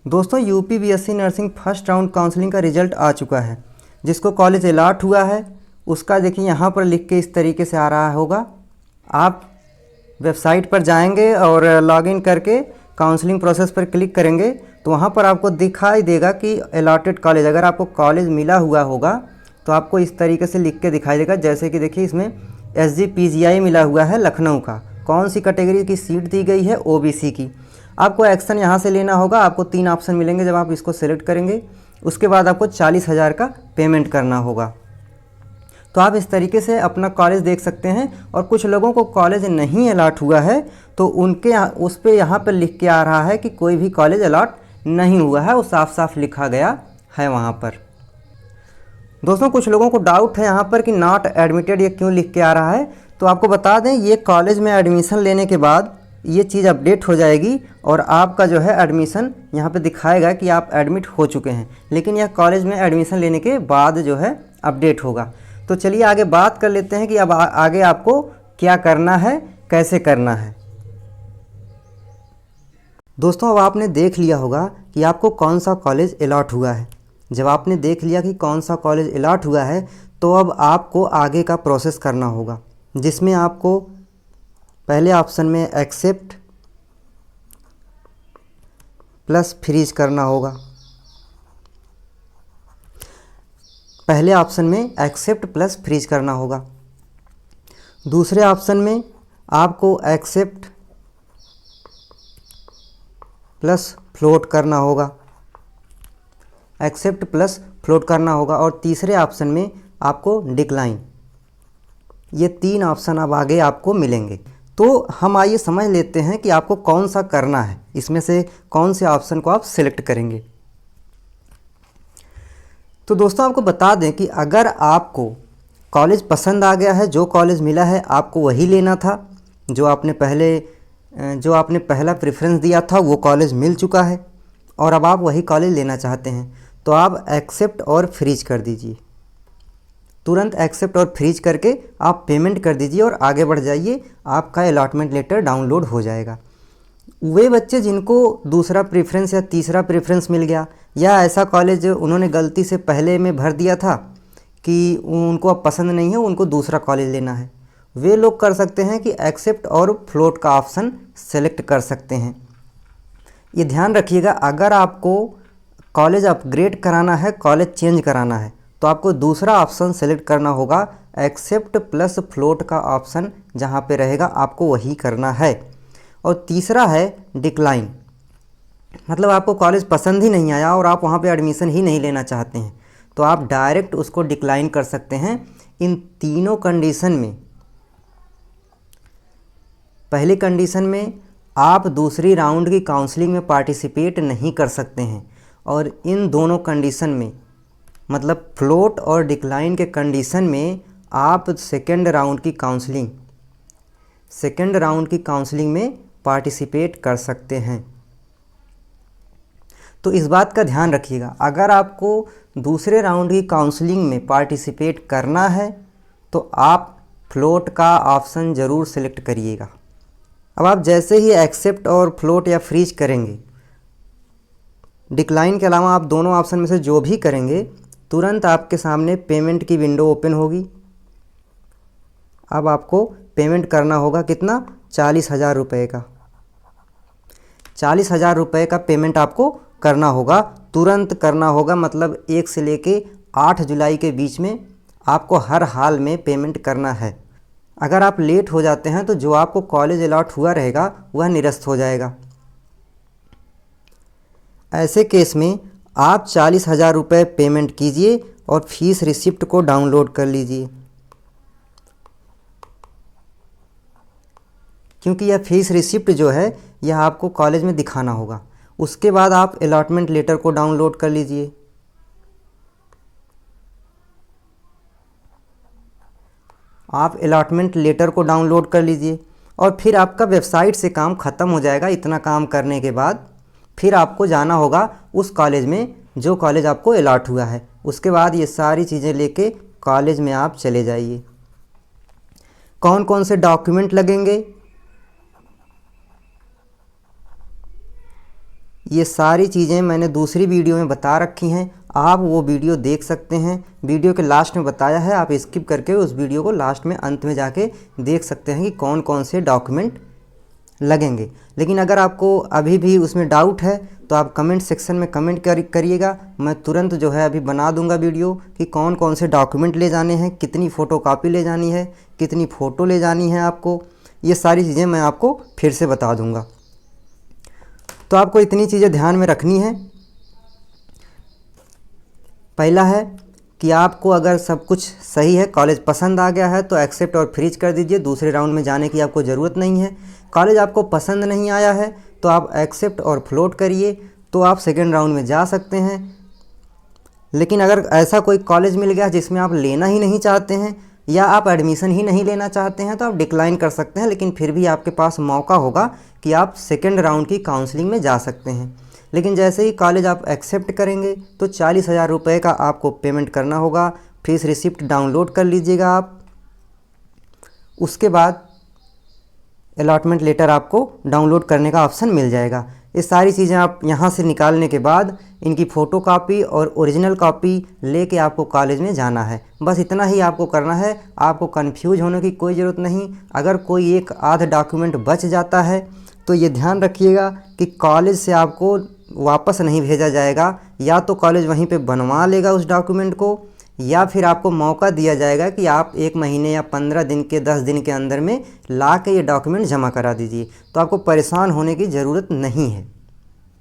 दोस्तों UP BSc nursing first round counselling का result आ चुका है। जिसको कॉलेज अलॉट हुआ है उसका देखिए यहाँ पर लिख के इस तरीके से आ रहा होगा। आप वेबसाइट पर जाएंगे और लॉगिन करके काउंसलिंग प्रोसेस पर क्लिक करेंगे तो वहाँ पर आपको दिखाई देगा कि अलॉटेड कॉलेज, अगर आपको कॉलेज मिला हुआ होगा तो आपको इस तरीके से लिख के दिखाई देगा। जैसे कि देखिए इसमें SGPGI मिला हुआ है लखनऊ का, कौन सी कैटेगरी की सीट दी गई है, OBC की। आपको एक्शन यहाँ से लेना होगा। आपको 3 ऑप्शन मिलेंगे। जब आप इसको सेलेक्ट करेंगे उसके बाद आपको 40,000 का पेमेंट करना होगा। तो आप इस तरीके से अपना कॉलेज देख सकते हैं। और कुछ लोगों को कॉलेज नहीं अलॉट हुआ है तो उनके उस पर यहाँ पर लिख के आ रहा है कि कोई भी कॉलेज अलॉट नहीं हुआ है, वो साफ साफ लिखा गया है वहाँ पर। दोस्तों कुछ लोगों को डाउट है यहाँ पर कि नॉट एडमिटेड ये क्यों लिख के आ रहा है। तो आपको बता दें, ये कॉलेज में एडमिशन लेने के बाद ये चीज़ अपडेट हो जाएगी और आपका जो है एडमिशन यहाँ पे दिखाएगा कि आप एडमिट हो चुके हैं। लेकिन यह कॉलेज में एडमिशन लेने के बाद जो है अपडेट होगा। तो चलिए आगे बात कर लेते हैं कि अब आगे आपको क्या करना है, कैसे करना है। दोस्तों अब आपने देख लिया होगा कि आपको कौन सा कॉलेज अलॉट हुआ है। जब आपने देख लिया कि कौन सा कॉलेज अलॉट हुआ है तो अब आपको आगे का प्रोसेस करना होगा, जिसमें आपको पहले ऑप्शन में एक्सेप्ट प्लस फ्रीज करना होगा। पहले ऑप्शन में एक्सेप्ट प्लस फ्रीज करना होगा। दूसरे ऑप्शन में आपको एक्सेप्ट प्लस फ्लोट करना होगा, एक्सेप्ट प्लस फ्लोट करना होगा। और तीसरे ऑप्शन में आपको डिक्लाइन। ये 3 ऑप्शन अब आगे आपको मिलेंगे। तो हम आइए समझ लेते हैं कि आपको कौन सा करना है, इसमें से कौन से ऑप्शन को आप सिलेक्ट करेंगे। तो दोस्तों आपको बता दें कि अगर आपको कॉलेज पसंद आ गया है, जो कॉलेज मिला है आपको वही लेना था, जो आपने पहला प्रेफरेंस दिया था वो कॉलेज मिल चुका है और अब आप वही कॉलेज लेना चाहते हैं, तो आप एक्सेप्ट और फ्रीज कर दीजिए। तुरंत एक्सेप्ट और फ्रीज करके आप पेमेंट कर दीजिए और आगे बढ़ जाइए। आपका अलॉटमेंट लेटर डाउनलोड हो जाएगा। वे बच्चे जिनको दूसरा प्रेफरेंस या तीसरा प्रेफरेंस मिल गया, या ऐसा कॉलेज उन्होंने गलती से पहले में भर दिया था कि उनको अब पसंद नहीं है, उनको दूसरा कॉलेज लेना है, वे लोग कर सकते हैं कि एक्सेप्ट और फ्लोट का ऑप्शन सेलेक्ट कर सकते हैं। ये ध्यान रखिएगा, अगर आपको कॉलेज अपग्रेड कराना है, कॉलेज चेंज कराना है, तो आपको दूसरा ऑप्शन सेलेक्ट करना होगा। एक्सेप्ट प्लस फ्लोट का ऑप्शन जहाँ पे रहेगा आपको वही करना है। और तीसरा है डिक्लाइन, मतलब आपको कॉलेज पसंद ही नहीं आया और आप वहाँ पे एडमिशन ही नहीं लेना चाहते हैं, तो आप डायरेक्ट उसको डिक्लाइन कर सकते हैं। इन तीनों कंडीशन में, पहली कंडीशन में आप दूसरी राउंड की काउंसलिंग में पार्टिसिपेट नहीं कर सकते हैं, और इन दोनों कंडीशन में, मतलब फ्लोट और डिक्लाइन के कंडीशन में, आप सेकेंड राउंड की काउंसलिंग में पार्टिसिपेट कर सकते हैं। तो इस बात का ध्यान रखिएगा, अगर आपको दूसरे राउंड की काउंसलिंग में पार्टिसिपेट करना है तो आप फ्लोट का ऑप्शन ज़रूर सेलेक्ट करिएगा। अब आप जैसे ही एक्सेप्ट और फ्लोट या फ्रीज करेंगे, डिक्लाइन के अलावा आप दोनों ऑप्शन में से जो भी करेंगे, तुरंत आपके सामने पेमेंट की विंडो ओपन होगी। अब आपको पेमेंट करना होगा कितना, 40,000 रुपये का। 40,000 रुपये का पेमेंट आपको करना होगा, तुरंत करना होगा। मतलब 1 से लेके 8 जुलाई के बीच में आपको हर हाल में पेमेंट करना है। अगर आप लेट हो जाते हैं तो जो आपको कॉलेज अलॉट हुआ रहेगा वह निरस्त हो जाएगा। ऐसे केस में आप 40,000 रुपये पेमेंट कीजिए और फीस रिसिप्ट को डाउनलोड कर लीजिए, क्योंकि यह फीस रिसिप्ट जो है यह आपको कॉलेज में दिखाना होगा। उसके बाद आप अलॉटमेंट लेटर को डाउनलोड कर लीजिए। आप अलॉटमेंट लेटर को डाउनलोड कर लीजिए और फिर आपका वेबसाइट से काम ख़त्म हो जाएगा। इतना काम करने के बाद फिर आपको जाना होगा उस कॉलेज में जो कॉलेज आपको अलॉट हुआ है। उसके बाद ये सारी चीज़ें लेके कॉलेज में आप चले जाइए। कौन कौन से डॉक्यूमेंट लगेंगे, ये सारी चीज़ें मैंने दूसरी वीडियो में बता रखी हैं, आप वो वीडियो देख सकते हैं। वीडियो के लास्ट में बताया है, आप स्किप करके उस वीडियो को लास्ट में अंत में जाके देख सकते हैं कि कौन कौन से डॉक्यूमेंट लगेंगे। लेकिन अगर आपको अभी भी उसमें डाउट है तो आप कमेंट सेक्शन में कमेंट करिएगा, मैं तुरंत जो है अभी बना दूंगा वीडियो कि कौन कौन से डॉक्यूमेंट ले जाने हैं, कितनी फ़ोटोकॉपी ले जानी है, कितनी फ़ोटो ले जानी है आपको, ये सारी चीज़ें मैं आपको फिर से बता दूंगा। तो आपको इतनी चीज़ें ध्यान में रखनी है। पहला है कि आपको अगर सब कुछ सही है, कॉलेज पसंद आ गया है तो एक्सेप्ट और फ्रीज कर दीजिए, दूसरे राउंड में जाने की आपको ज़रूरत नहीं है। कॉलेज आपको पसंद नहीं आया है तो आप एक्सेप्ट और फ्लोट करिए, तो आप सेकेंड राउंड में जा सकते हैं। लेकिन अगर ऐसा कोई कॉलेज मिल गया जिसमें आप लेना ही नहीं चाहते हैं या आप एडमिशन ही नहीं लेना चाहते हैं तो आप डिक्लाइन कर सकते हैं, लेकिन फिर भी आपके पास मौका होगा कि आप सेकेंड राउंड की काउंसलिंग में जा सकते हैं। लेकिन जैसे ही कॉलेज आप एक्सेप्ट करेंगे तो 40,000 रुपये का आपको पेमेंट करना होगा। फीस रिसिप्ट डाउनलोड कर लीजिएगा आप। उसके बाद अलॉटमेंट लेटर आपको डाउनलोड करने का ऑप्शन मिल जाएगा। ये सारी चीज़ें आप यहाँ से निकालने के बाद इनकी फ़ोटोकॉपी और ओरिजिनल कॉपी लेके आपको कॉलेज में जाना है। बस इतना ही आपको करना है, आपको कंफ्यूज होने की कोई ज़रूरत नहीं। अगर कोई एक आध डॉक्यूमेंट बच जाता है तो ये ध्यान रखिएगा कि कॉलेज से आपको वापस नहीं भेजा जाएगा, या तो कॉलेज वहीं पे बनवा लेगा उस डॉक्यूमेंट को, या फिर आपको मौका दिया जाएगा कि आप 1 महीने या 15 दिन के 10 दिन के अंदर में ला के ये डॉक्यूमेंट जमा करा दीजिए। तो आपको परेशान होने की ज़रूरत नहीं है।